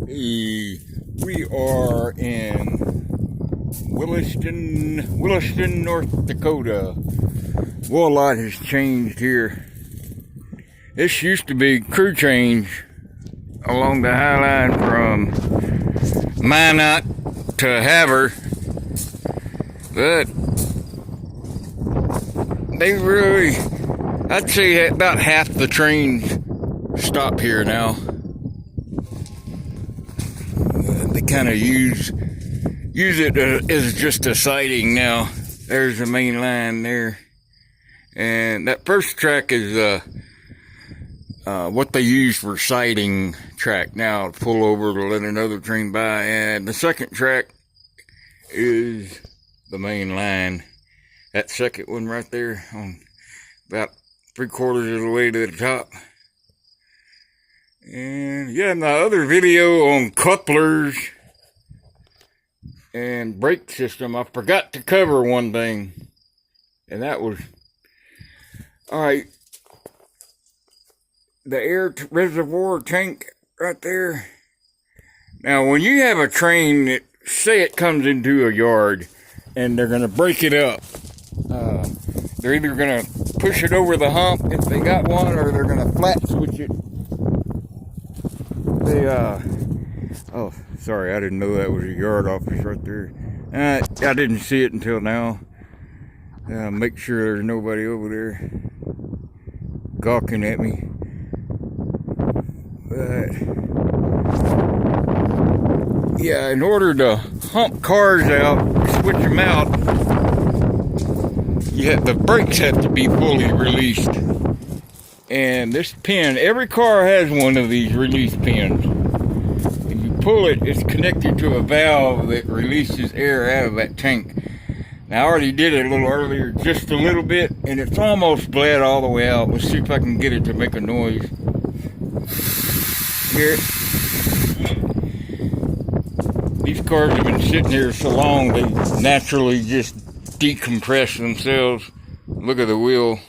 We are in Williston, North Dakota. Well, a lot has changed here. This used to be crew change along the high line from Minot to Havre, but they really, I'd say about half the trains stop here now. They kind of use it as just a siding now. There's the main line there, and that first track is what they use for siding track now, to pull over to let another train by. And the second track is the main line. That second one right there, on about 3/4 of the way to the top. And yeah, my other video on couplers and brake system, I forgot to cover one thing, and that was, alright, the air reservoir tank right there. Now, when you have a train that, say it comes into a yard and they're going to break it up, they're either going to push it over the hump if they got one, or they're going to flat switch it. Oh, sorry, I didn't know that was a yard office right there. I didn't see it until now. Make sure there's nobody over there gawking at me. But yeah, in order to hump cars out, switch them out, the brakes have to be fully released. And this pin, every car has one of these release pins. And you pull it, it's connected to a valve that releases air out of that tank. Now, I already did it a little earlier, just a little bit, and it's almost bled all the way out. Let's see if I can get it to make a noise. Hear it? These cars have been sitting here so long, they naturally just decompress themselves. Look at the wheel.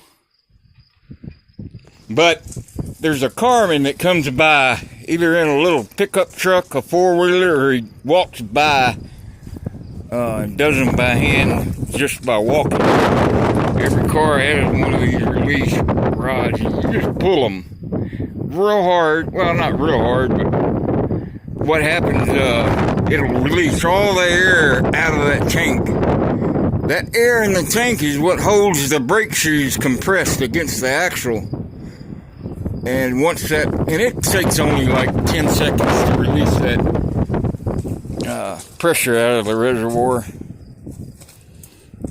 But there's a carman that comes by, either in a little pickup truck, a four-wheeler, or he walks by and does them by hand, just by walking. Every car has one of these release rods. You just pull them real hard. Well, not real hard, but what happens, it'll release all the air out of that tank. That air in the tank is what holds the brake shoes compressed against the axle. And once that, and it takes only like 10 seconds to release that pressure out of the reservoir.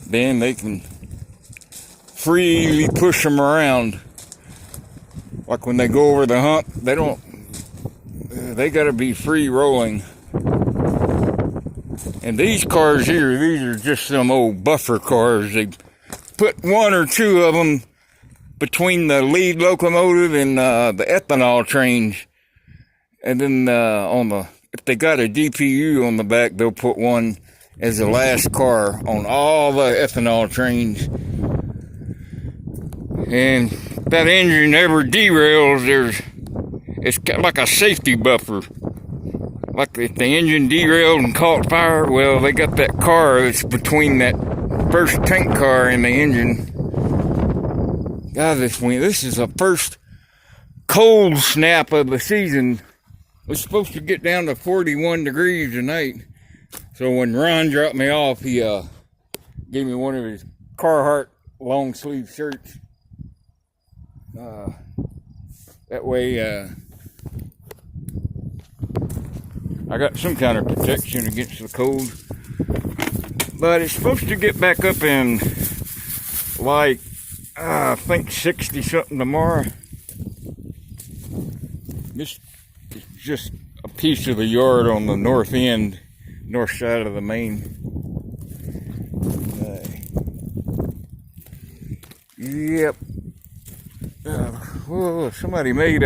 Then they can freely push them around. Like when they go over the hump, they gotta be free rolling. And these cars here, these are just some old buffer cars. They put one or two of them between the lead locomotive and the ethanol trains. And then if they got a DPU on the back, they'll put one as the last car on all the ethanol trains. And if that engine ever derails, it's like a safety buffer. Like if the engine derailed and caught fire, well, they got that car that's between that first tank car and the engine. God, this is the first cold snap of the season. We're supposed to get down to 41 degrees tonight. So when Ron dropped me off, he gave me one of his Carhartt long sleeve shirts. That way, I got some kind of protection against the cold. But it's supposed to get back up in, like, I think 60 something tomorrow. This is just a piece of the yard on the north side of the main. Yep. Whoa, somebody made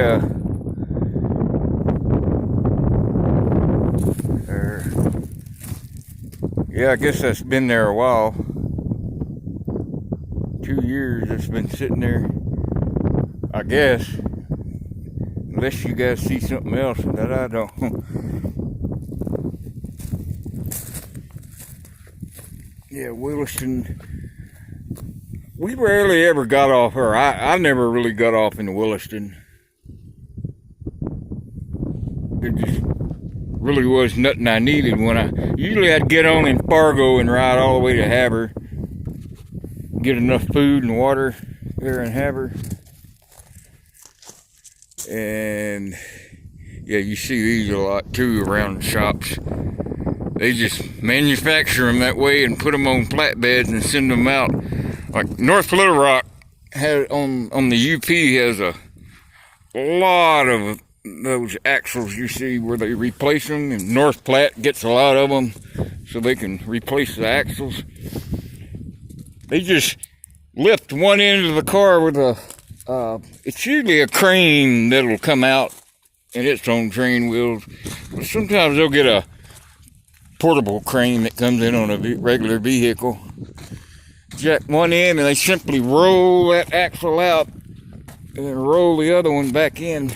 yeah, I guess that's been there a while. 2 years it's been sitting there, I guess. unless you guys see something else that I don't. Yeah, Williston. We rarely ever got off, or I never really got off in Williston. It just really was nothing I needed when usually I'd get on in Fargo and ride all the way to Haber. Get enough food and water there in Haber. And yeah, you see these a lot too around the shops. They just manufacture them that way and put them on flatbeds and send them out. Like North Little Rock has on the UP has a lot of those axles you see where they replace them, and North Platte gets a lot of them so they can replace the axles. They just lift one end of the car with it's usually a crane that'll come out and its own train wheels, but sometimes they'll get a portable crane that comes in on a regular vehicle. Jack one end and they simply roll that axle out and roll the other one back in.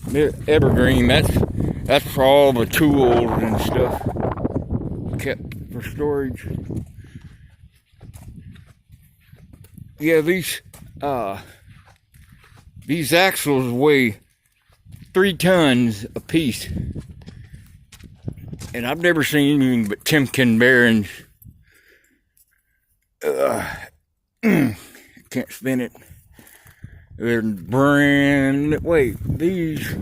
They're evergreen. That's for all the tools and stuff kept for storage. Yeah, these axles weigh 3 tons a piece, and I've never seen anything but Timken bearings. Can't spin it. They're brand. Wait, these.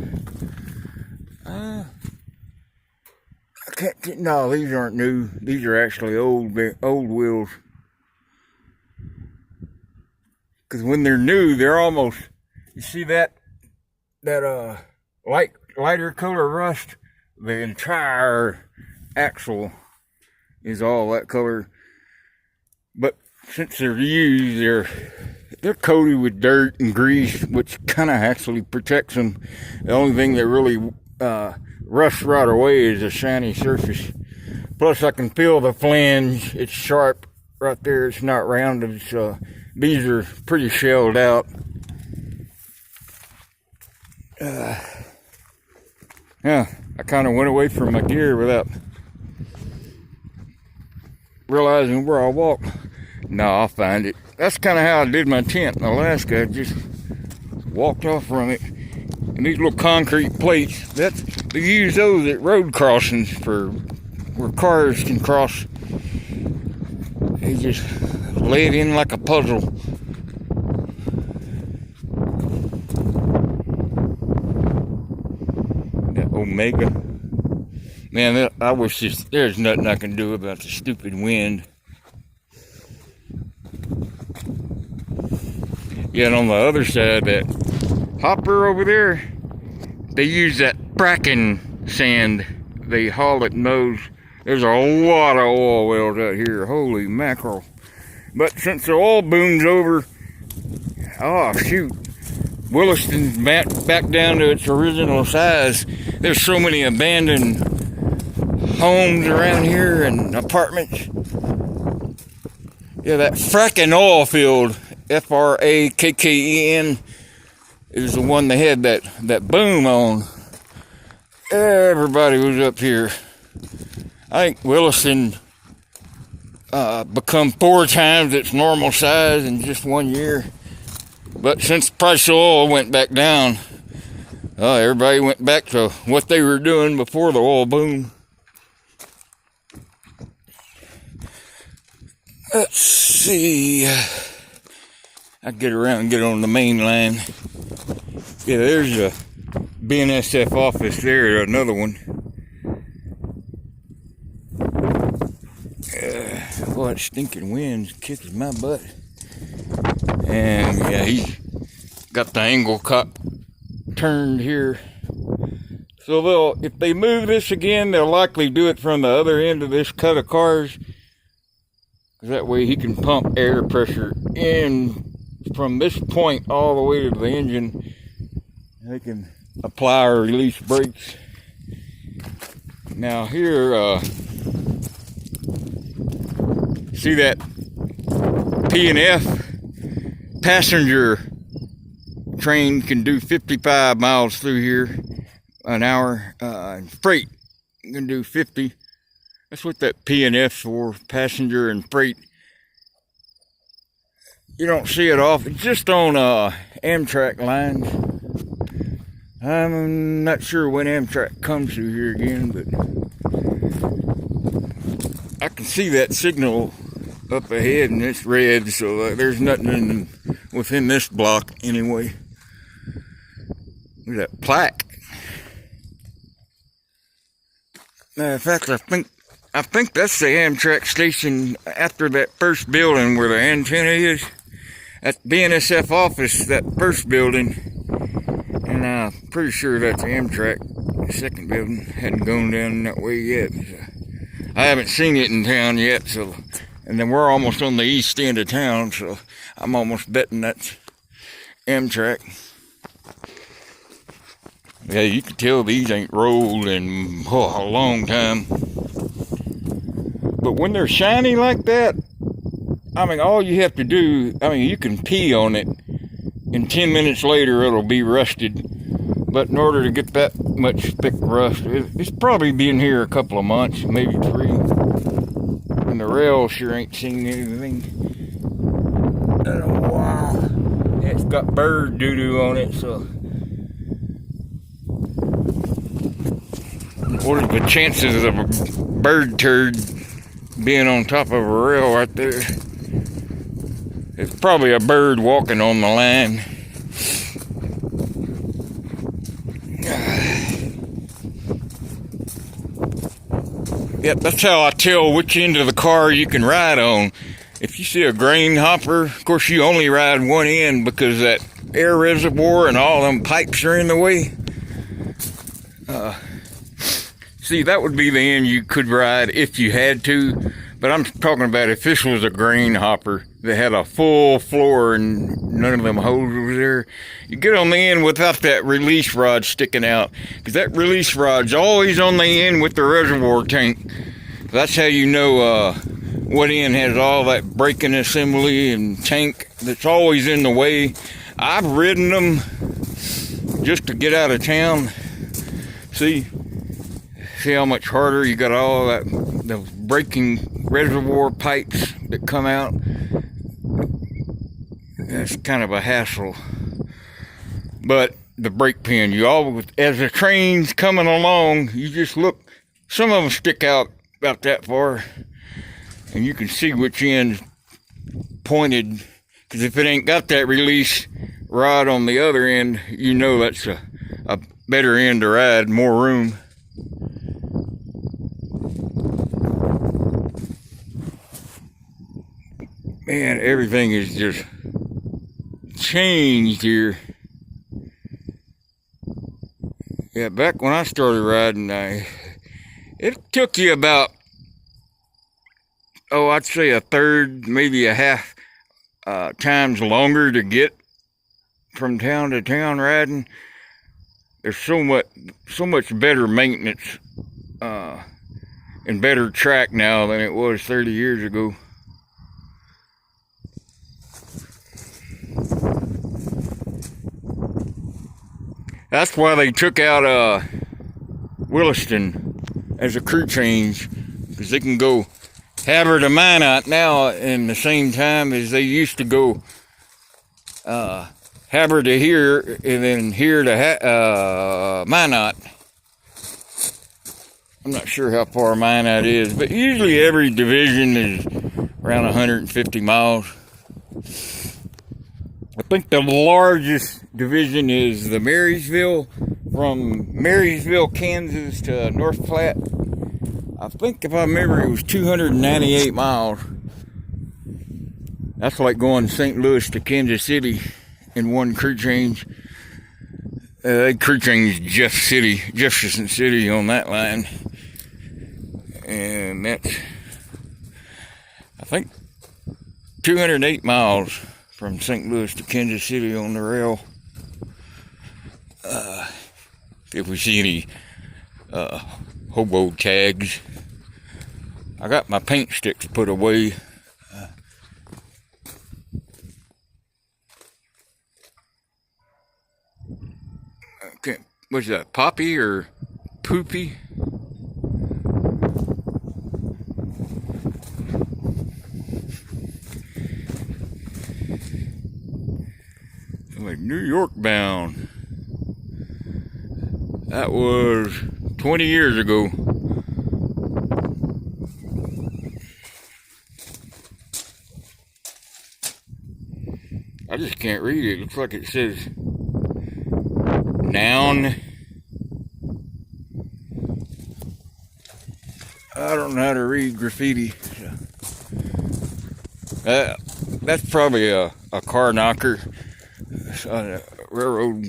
I can't. No, these aren't new. These are actually old wheels. Because when they're new, they're almost. You see that lighter color rust. The entire axle is all that color. But since they're used, they're coated with dirt and grease, which kind of actually protects them. The only thing that really rusts right away is a shiny surface. Plus, I can feel the flange. It's sharp right there. It's not rounded. So these are pretty shelled out. Yeah, I kind of went away from my gear without realizing where I walked. No, I'll find it. That's kind of how I did my tent in Alaska. I just walked off from it. And these little concrete plates, they use those at road crossings for where cars can cross. They just lay it in like a puzzle. That Omega. Man, I wish there's nothing I can do about the stupid wind. Yeah, and on the other side, that hopper over there, they use that fracking sand. They haul it in those. There's a lot of oil wells out here. Holy mackerel. But since the oil boom's over, oh shoot, Williston's back down to its original size. There's so many abandoned homes around here and apartments. Yeah, that fracking oil field, F-R-A-K-K-E-N, is the one they had that boom on. Everybody was up here. I think Williston become 4 times its normal size in just 1 year. But since the price of oil went back down, everybody went back to what they were doing before the oil boom. Let's see. I get around and get on the main line. Yeah, there's a BNSF office there, another one. Boy, that stinking wind's kicking my butt. And yeah, he's got the angle turned here. So if they move this again, they'll likely do it from the other end of this cut of cars. That way he can pump air pressure in from this point all the way to the engine. They can apply or release brakes. Now here, see that P&F passenger train can do 55 miles through here an hour. Freight can do 50. That's what that P&F for, passenger and freight. You don't see it often. It's just on Amtrak lines. I'm not sure when Amtrak comes through here again, but I can see that signal up ahead and it's red, so there's nothing within this block anyway. Look at that plaque. In fact, I think that's the Amtrak station after that first building where the antenna is. That's BNSF office, that first building. And I'm pretty sure that's Amtrak, the second building. Hadn't gone down that way yet. I haven't seen it in town yet, so. And then we're almost on the east end of town, so I'm almost betting that's Amtrak. Yeah, you can tell these ain't rolled in a long time. But when they're shiny like that, I mean, all you have to do, I mean, you can pee on it, and 10 minutes later it'll be rusted. But in order to get that much thick rust, it's probably been here a couple of months, maybe 3. And the rail sure ain't seen anything in a while. It's got bird doo-doo on it, so. What are the chances of a bird turd being on top of a rail right there? It's probably a bird walking on the line. Yep, that's how I tell which end of the car you can ride on. If you see a grain hopper, of course you only ride one end because that air reservoir and all them pipes are in the way. See, that would be the end you could ride if you had to. But I'm talking about if this was a grain hopper that had a full floor and none of them holes was there. You get on the end without that release rod sticking out. Because that release rod's always on the end with the reservoir tank. That's how you know what end has all that braking assembly and tank that's always in the way. I've ridden them just to get out of town. See how much harder you got all that, the braking reservoir pipes that come out. That's kind of a hassle. But the brake pen, you always, as the train's coming along, you just look, some of them stick out about that far, and you can see which end's pointed, because if it ain't got that release rod on the other end, you know that's a better end to ride, more room. Man, everything is just changed here. Yeah, back when I started riding, it took you about, I'd say a third, maybe a half times longer to get from town to town riding. There's so much better maintenance and better track now than it was 30 years ago. That's why they took out Williston as a crew change, because they can go Havre to Minot now in the same time as they used to go Havre to here and then here to Minot. I'm not sure how far Minot is, but usually every division is around 150 miles. I think the largest division is the Marysville, from Marysville, Kansas to North Platte. I think if I remember it was 298 miles. That's like going St. Louis to Kansas City in one crew change. They crew changed Jefferson City on that line. And that's, I think, 208 miles from St. Louis to Kansas City on the rail. If we see any hobo tags. I got my paint sticks put away. What's that, Poppy or Poopy? Like New York bound. That was 20 years ago. I just can't read it. It looks like it says noun. I don't know how to read graffiti. That's probably a car knocker, a railroad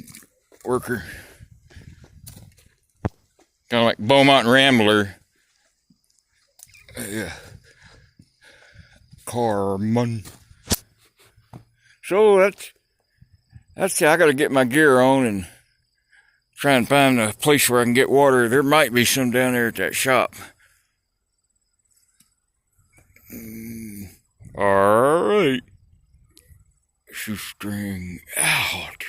worker. Kind of like Beaumont Rambler. Yeah. Carman. So that's I gotta get my gear on and try and find a place where I can get water. There might be some down there at that shop. Alright. Shoestring out.